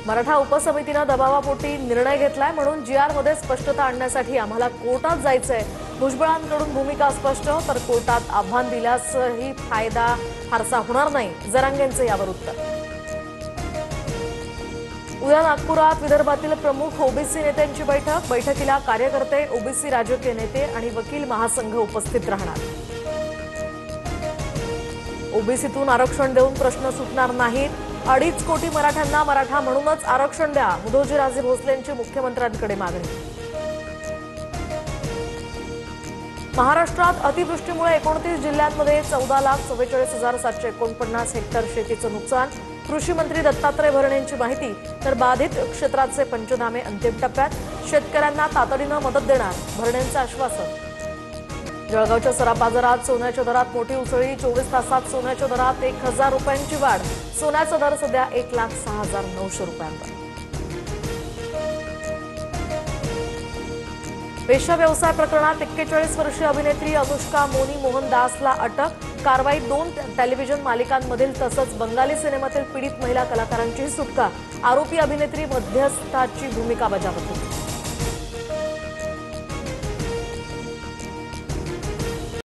मराठा उपसमितीने दबावापोटी निर्णय घेतलाय म्हणून जीआर मध्ये स्पष्टता आणण्यासाठी आम्हाला कोर्टात जायचंय। भुजबळांकडून भूमिका स्पष्ट, तर कोर्टात आव्हान दिल्यासही फायदा फारसा होणार नाही, जरांगेंचं यावर उत्तर। उद्या नागपुरात विदर्भातील प्रमुख ओबीसी नेत्यांची बैठकीला कार्यकर्ते, ओबीसी राजकीय नेते आणि वकील महासंघ उपस्थित राहणार। ओबीसीतून आरक्षण देऊन प्रश्न सुटणार नाहीत, 2.5 कोटी मराठ्यांना मराठा म्हणूनच आरक्षण द्या, उद्धवजीराजे भोसलेंची मुख्यमंत्र्यांकडे मागणी। महाराष्ट्रात अतिवृष्टीमुळे 29 जिल्ह्यांमध्ये 14,44,749 हेक्टर शेतीचं नुकसान। कृषी मंत्री दत्तात्रय भरणे यांची माहिती, तर बाधित क्षेत्राचे पंचनामे अंतिम टप्प्यात, शेतकऱ्यांना तातडीनं मदत देणार, भरणेंचं आश्वासन। जळगावच्या सराफ बाजारात सोन्याच्या दरात मोठी उसळी, 24 तासात सोन्याच्या दरात 1,000 रुपयांची वाढ, सोन्याचा दर सध्या 1,06,900 रुपयांवर। वेश्या व्यवसाय प्रकरणात 41 वर्षीय अभिनेत्री अनुष्का मोनी मोहन दासला अटक, कारवाईत 2 टेलिव्हिजन मालिकांमधील तसंच बंगाली सिनेमातील पीडित महिला कलाकारांचीही सुटका, आरोपी अभिनेत्री मध्यस्थाची भूमिका बजावत होती।